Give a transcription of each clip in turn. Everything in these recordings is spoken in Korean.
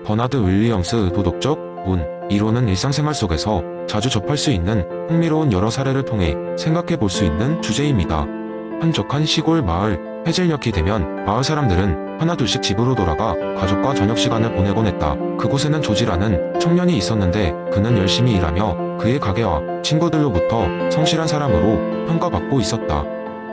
버나드 윌리엄스 도덕적 운 이론은 일상생활 속에서 자주 접할 수 있는 흥미로운 여러 사례를 통해 생각해 볼 수 있는 주제입니다. 한적한 시골 마을, 해질녘이 되면 마을 사람들은 하나둘씩 집으로 돌아가 가족과 저녁 시간을 보내곤 했다. 그곳에는 조지라는 청년이 있었는데 그는 열심히 일하며 그의 가게와 친구들로부터 성실한 사람으로 평가받고 있었다.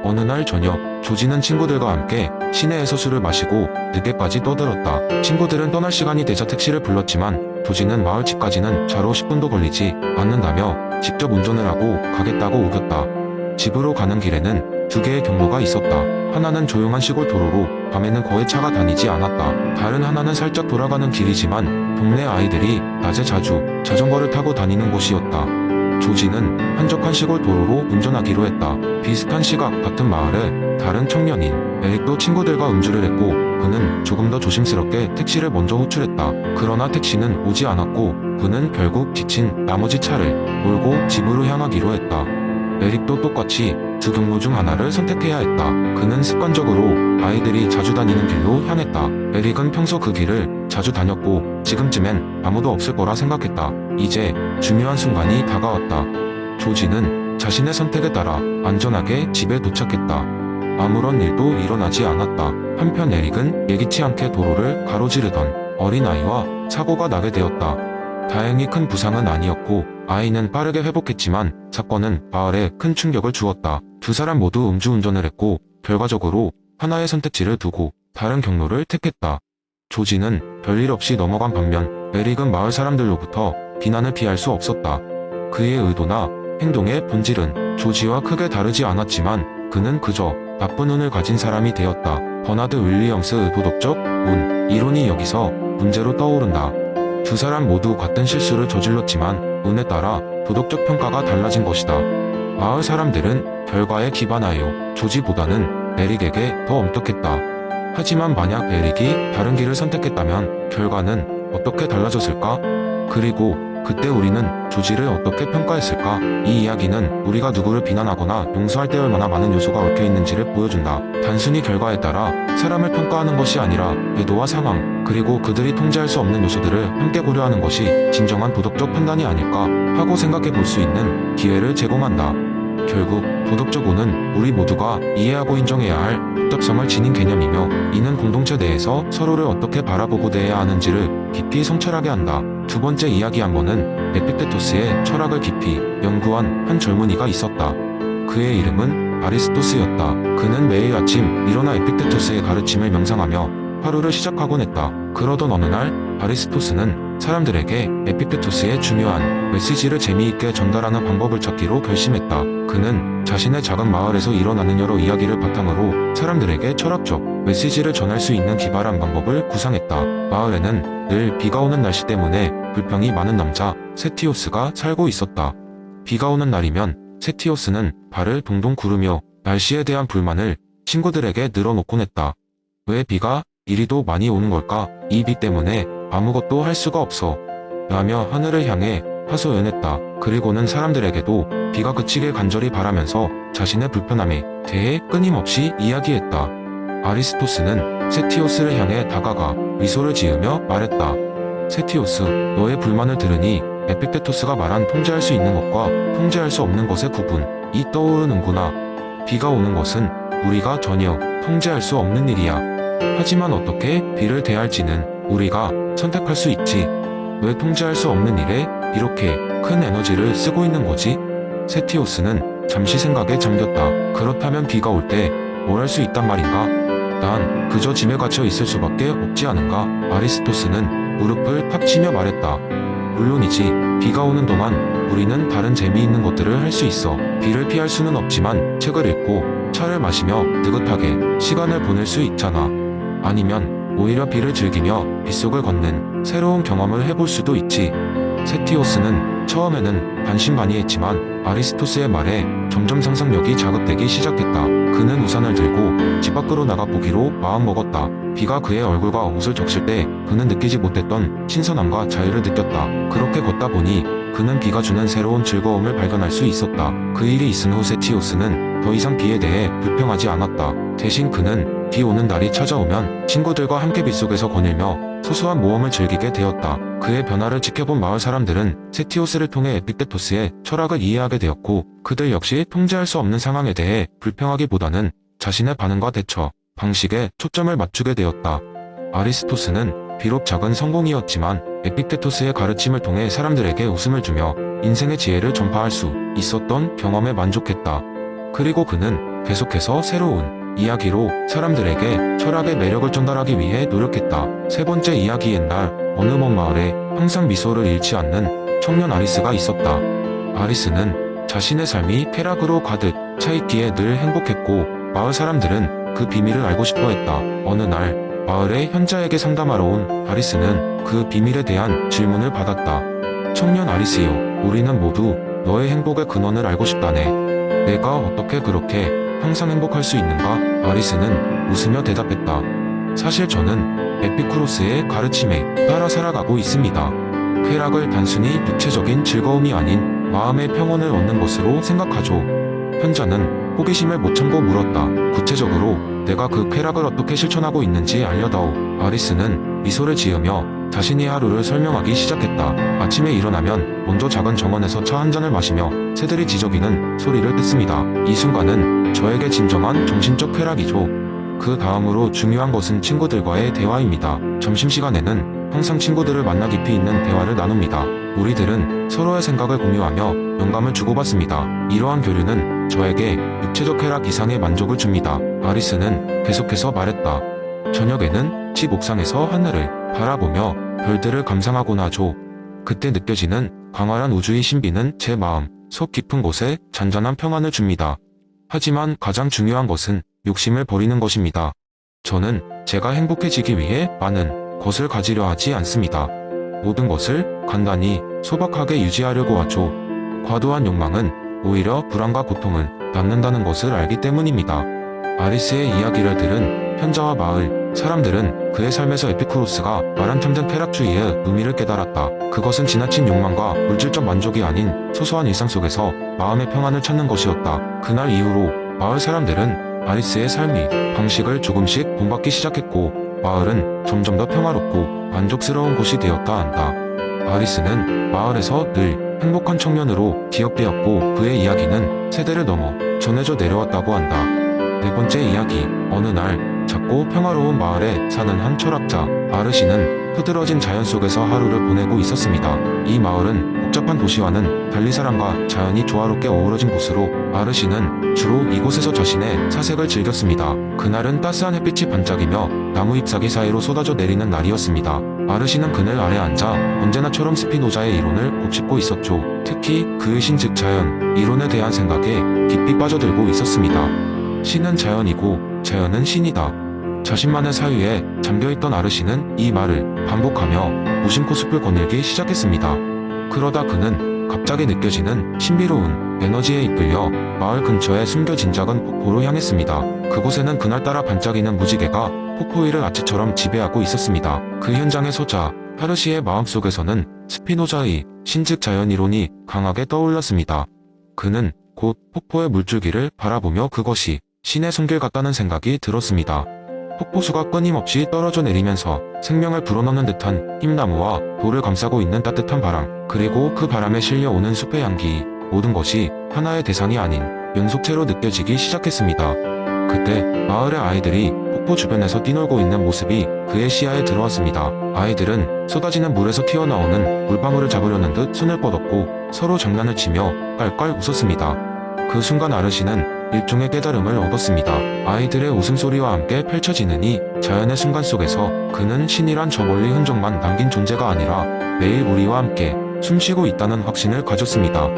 어느 날 저녁, 조지는 친구들과 함께 시내에서 술을 마시고 늦게까지 떠들었다. 친구들은 떠날 시간이 되자 택시를 불렀지만 조지는 마을 집까지는 차로 10분도 걸리지 않는다며 직접 운전을 하고 가겠다고 우겼다. 집으로 가는 길에는 두 개의 경로가 있었다. 하나는 조용한 시골 도로로 밤에는 거의 차가 다니지 않았다. 다른 하나는 살짝 돌아가는 길이지만 동네 아이들이 낮에 자주 자전거를 타고 다니는 곳이었다. 조지는 한적한 시골 도로로 운전하기로 했다. 비슷한 시각 같은 마을에 다른 청년인 에릭도 친구들과 음주를 했고 그는 조금 더 조심스럽게 택시를 먼저 호출했다. 그러나 택시는 오지 않았고 그는 결국 지친 나머지 차를 몰고 집으로 향하기로 했다. 에릭도 똑같이 두 경로 중 하나를 선택해야 했다. 그는 습관적으로 아이들이 자주 다니는 길로 향했다. 에릭은 평소 그 길을 자주 다녔고 지금쯤엔 아무도 없을 거라 생각했다. 이제 중요한 순간이 다가왔다. 조지는 자신의 선택에 따라 안전하게 집에 도착했다. 아무런 일도 일어나지 않았다. 한편 에릭은 예기치 않게 도로를 가로지르던 어린아이와 사고가 나게 되었다. 다행히 큰 부상은 아니었고 아이는 빠르게 회복했지만 사건은 마을에 큰 충격을 주었다. 두 사람 모두 음주운전을 했고 결과적으로 하나의 선택지를 두고 다른 경로를 택했다. 조지는 별일 없이 넘어간 반면 에릭은 마을 사람들로부터 비난을 피할 수 없었다. 그의 의도나 행동의 본질은 조지와 크게 다르지 않았지만 그는 그저 나쁜 운을 가진 사람이 되었다. 버나드 윌리엄스 도덕적 운 이론이 여기서 문제로 떠오른다. 두 사람 모두 같은 실수를 저질렀지만 운에 따라 도덕적 평가가 달라진 것이다. 마을 사람들은 결과에 기반하여 조지보다는 에릭에게 더 엄격했다. 하지만 만약 에릭이 다른 길을 선택했다면 결과는 어떻게 달라졌을까? 그리고 그때 우리는 조지를 어떻게 평가했을까? 이 이야기는 우리가 누구를 비난하거나 용서할 때 얼마나 많은 요소가 얽혀있는지를 보여준다. 단순히 결과에 따라 사람을 평가하는 것이 아니라 의도와 상황, 그리고 그들이 통제할 수 없는 요소들을 함께 고려하는 것이 진정한 도덕적 판단이 아닐까 하고 생각해 볼 수 있는 기회를 제공한다. 결국 도덕적 운은 우리 모두가 이해하고 인정해야 할 복잡성을 지닌 개념이며 이는 공동체 내에서 서로를 어떻게 바라보고 대해야 하는지를 깊이 성찰하게 한다. 두 번째 이야기한 거는 에픽테토스의 철학을 깊이 연구한 한 젊은이가 있었다. 그의 이름은 아리스토스였다. 그는 매일 아침 일어나 에픽테토스의 가르침을 명상하며 하루를 시작하곤 했다. 그러던 어느 날 아리스토스는 사람들에게 에픽테토스의 중요한 메시지를 재미있게 전달하는 방법을 찾기로 결심했다. 그는 자신의 작은 마을에서 일어나는 여러 이야기를 바탕으로 사람들에게 철학적 메시지를 전할 수 있는 기발한 방법을 구상했다. 마을에는 늘 비가 오는 날씨 때문에 불평이 많은 남자 세티오스가 살고 있었다. 비가 오는 날이면 세티오스는 발을 동동 구르며 날씨에 대한 불만을 친구들에게 늘어놓곤 했다. 왜 비가 이리도 많이 오는 걸까? 이 비 때문에 아무것도 할 수가 없어. 라며 하늘을 향해 하소연했다. 그리고는 사람들에게도 비가 그치길 간절히 바라면서 자신의 불편함에 대해 끊임없이 이야기했다. 아리스토스는 세티오스를 향해 다가가 미소를 지으며 말했다. 세티오스, 너의 불만을 들으니 에픽테토스가 말한 통제할 수 있는 것과 통제할 수 없는 것의 구분이 떠오르는구나. 비가 오는 것은 우리가 전혀 통제할 수 없는 일이야. 하지만 어떻게 비를 대할지는 우리가 선택할 수 있지. 왜 통제할 수 없는 일에 이렇게 큰 에너지를 쓰고 있는 거지? 세티오스는 잠시 생각에 잠겼다. 그렇다면 비가 올 때 뭘 할 수 있단 말인가? 난 그저 짐에 갇혀 있을 수밖에 없지 않은가? 아리스토스는 무릎을 탁 치며 말했다. 물론이지. 비가 오는 동안 우리는 다른 재미있는 것들을 할 수 있어. 비를 피할 수는 없지만 책을 읽고 차를 마시며 느긋하게 시간을 보낼 수 있잖아. 아니면 오히려 비를 즐기며 빗속을 걷는 새로운 경험을 해볼 수도 있지. 세티오스는 처음에는 반신반의했지만 아리스토스의 말에 점점 상상력이 자극되기 시작했다. 그는 우산을 들고 집 밖으로 나가보기로 마음먹었다. 비가 그의 얼굴과 옷을 적실 때 그는 느끼지 못했던 신선함과 자유를 느꼈다. 그렇게 걷다 보니 그는 비가 주는 새로운 즐거움을 발견할 수 있었다. 그 일이 있은 후 세티오스는 더 이상 비에 대해 불평하지 않았다. 대신 그는 비 오는 날이 찾아오면 친구들과 함께 빗속에서 거닐며 소소한 모험을 즐기게 되었다. 그의 변화를 지켜본 마을 사람들은 세티오스를 통해 에픽테토스의 철학을 이해하게 되었고, 그들 역시 통제할 수 없는 상황에 대해 불평하기보다는 자신의 반응과 대처, 방식에 초점을 맞추게 되었다. 아리스토스는 비록 작은 성공이었지만 에픽테토스의 가르침을 통해 사람들에게 웃음을 주며 인생의 지혜를 전파할 수 있었던 경험에 만족했다. 그리고 그는 계속해서 새로운 이야기로 사람들에게 철학의 매력을 전달하기 위해 노력했다. 세 번째 이야기. 옛날 어느 먼 마을에 항상 미소를 잃지 않는 청년 아리스가 있었다. 아리스는 자신의 삶이 쾌락으로 가득 차 있기에 늘 행복했고, 마을 사람들은 그 비밀을 알고 싶어 했다. 어느 날 마을의 현자에게 상담하러 온 아리스는 그 비밀에 대한 질문을 받았다. 청년 아리스요, 우리는 모두 너의 행복의 근원을 알고 싶다네. 내가 어떻게 그렇게 항상 행복할 수 있는가? 아리스는 웃으며 대답했다. 사실 저는 에피쿠로스의 가르침에 따라 살아가고 있습니다. 쾌락을 단순히 육체적인 즐거움이 아닌 마음의 평온을 얻는 것으로 생각하죠. 현자는 호기심을 못 참고 물었다. 구체적으로 내가 그 쾌락을 어떻게 실천하고 있는지 알려다오. 아리스는 미소를 지으며 자신의 하루를 설명하기 시작했다. 아침에 일어나면 먼저 작은 정원에서 차 한 잔을 마시며 새들이 지저귀는 소리를 듣습니다. 이 순간은 저에게 진정한 정신적 쾌락이죠. 그 다음으로 중요한 것은 친구들과의 대화입니다. 점심시간에는 항상 친구들을 만나 깊이 있는 대화를 나눕니다. 우리들은 서로의 생각을 공유하며 영감을 주고받습니다. 이러한 교류는 저에게 육체적 쾌락 이상의 만족을 줍니다. 아리스는 계속해서 말했다. 저녁에는 집 옥상에서 하늘을 바라보며 별들을 감상하곤 하죠. 그때 느껴지는 광활한 우주의 신비는 제 마음 속 깊은 곳에 잔잔한 평안을 줍니다. 하지만 가장 중요한 것은 욕심을 버리는 것입니다. 저는 제가 행복해지기 위해 많은 것을 가지려 하지 않습니다. 모든 것을 간단히 소박하게 유지하려고 하죠. 과도한 욕망은 오히려 불안과 고통을 낳는다는 것을 알기 때문입니다. 아리스의 이야기를 들은 현자와 마을 사람들은 그의 삶에서 에피쿠로스가 말한 참된 쾌락주의의 의미를 깨달았다. 그것은 지나친 욕망과 물질적 만족이 아닌 소소한 일상 속에서 마음의 평안을 찾는 것이었다. 그날 이후로 마을 사람들은 아리스의 삶이 방식을 조금씩 본받기 시작했고, 마을은 점점 더 평화롭고 만족스러운 곳이 되었다 한다. 아리스는 마을에서 늘 행복한 청년으로 기억되었고, 그의 이야기는 세대를 넘어 전해져 내려왔다고 한다. 네 번째 이야기. 어느 날 작고 평화로운 마을에 사는 한 철학자 아르시는 흐드러진 자연 속에서 하루를 보내고 있었습니다. 이 마을은 복잡한 도시와는 달리 사람과 자연이 조화롭게 어우러진 곳으로 아르시는 주로 이곳에서 자신의 사색을 즐겼습니다. 그날은 따스한 햇빛이 반짝이며 나무 잎사귀 사이로 쏟아져 내리는 날이었습니다. 아르시는 그늘 아래 앉아 언제나처럼 스피노자의 이론을 곱씹고 있었죠. 특히 그의 신즉 자연 이론에 대한 생각에 깊이 빠져들고 있었습니다. 신은 자연이고 자연은 신이다. 자신만의 사유에 잠겨있던 아르시는 이 말을 반복하며 무심코 숲을 거닐기 시작했습니다. 그러다 그는 갑자기 느껴지는 신비로운 에너지에 이끌려 마을 근처에 숨겨진 작은 폭포로 향했습니다. 그곳에는 그날따라 반짝이는 무지개가 폭포 위를 아치처럼 지배하고 있었습니다. 그 현장에 서자 아르시의 마음속에서는 스피노자의 신즉 자연이론이 강하게 떠올랐습니다. 그는 곧 폭포의 물줄기를 바라보며 그것이 신의 손길 같다는 생각이 들었습니다. 폭포수가 끊임없이 떨어져 내리면서 생명을 불어넣는 듯한 흰나무와 돌을 감싸고 있는 따뜻한 바람, 그리고 그 바람에 실려오는 숲의 향기, 모든 것이 하나의 대상이 아닌 연속체로 느껴지기 시작했습니다. 그때 마을의 아이들이 폭포 주변에서 뛰놀고 있는 모습이 그의 시야에 들어왔습니다. 아이들은 쏟아지는 물에서 튀어나오는 물방울을 잡으려는 듯 손을 뻗었고 서로 장난을 치며 깔깔 웃었습니다. 그 순간 아르시는 일종의 깨달음을 얻었습니다. 아이들의 웃음소리와 함께 펼쳐지는 이 자연의 순간 속에서 그는 신이란 저 멀리 흔적만 남긴 존재가 아니라 매일 우리와 함께 숨쉬고 있다는 확신을 가졌습니다.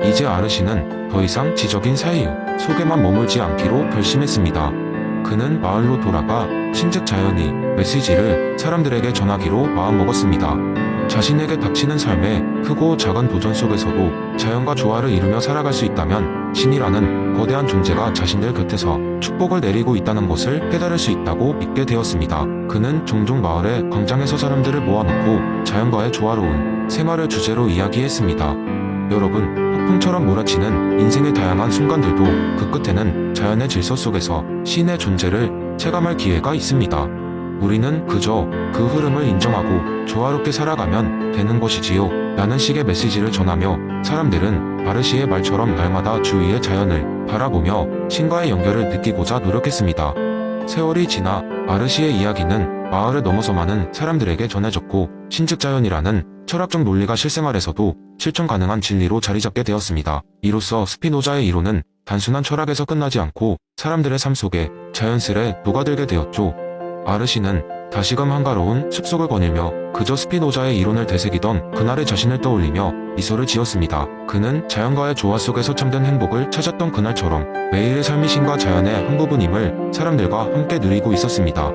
이제 아르시는 더 이상 지적인 사유 속에만 머물지 않기로 결심했습니다. 그는 마을로 돌아가 신즉 자연의 메시지를 사람들에게 전하기로 마음먹었습니다. 자신에게 닥치는 삶의 크고 작은 도전 속에서도 자연과 조화를 이루며 살아갈 수 있다면 신이라는 거대한 존재가 자신들 곁에서 축복을 내리고 있다는 것을 깨달을 수 있다고 믿게 되었습니다. 그는 종종 마을의 광장에서 사람들을 모아놓고 자연과의 조화로운 생활을 주제로 이야기했습니다. 여러분, 폭풍처럼 몰아치는 인생의 다양한 순간들도 그 끝에는 자연의 질서 속에서 신의 존재를 체감할 기회가 있습니다. 우리는 그저 그 흐름을 인정하고 조화롭게 살아가면 되는 것이지요. 라는 식의 메시지를 전하며 사람들은 아르시의 말처럼 날마다 주위의 자연을 바라보며 신과의 연결을 느끼고자 노력했습니다. 세월이 지나 아르시의 이야기는 마을을 넘어서 많은 사람들에게 전해졌고 신즉자연이라는 철학적 논리가 실생활에서도 실천 가능한 진리로 자리잡게 되었습니다. 이로써 스피노자의 이론은 단순한 철학에서 끝나지 않고 사람들의 삶 속에 자연스레 녹아들게 되었죠. 아르시는 다시금 한가로운 숲속을 거닐며 그저 스피노자의 이론을 되새기던 그날의 자신을 떠올리며 미소를 지었습니다. 그는 자연과의 조화 속에서 참된 행복을 찾았던 그날처럼 매일의 삶이 신과 자연의 한 부분임을 사람들과 함께 누리고 있었습니다.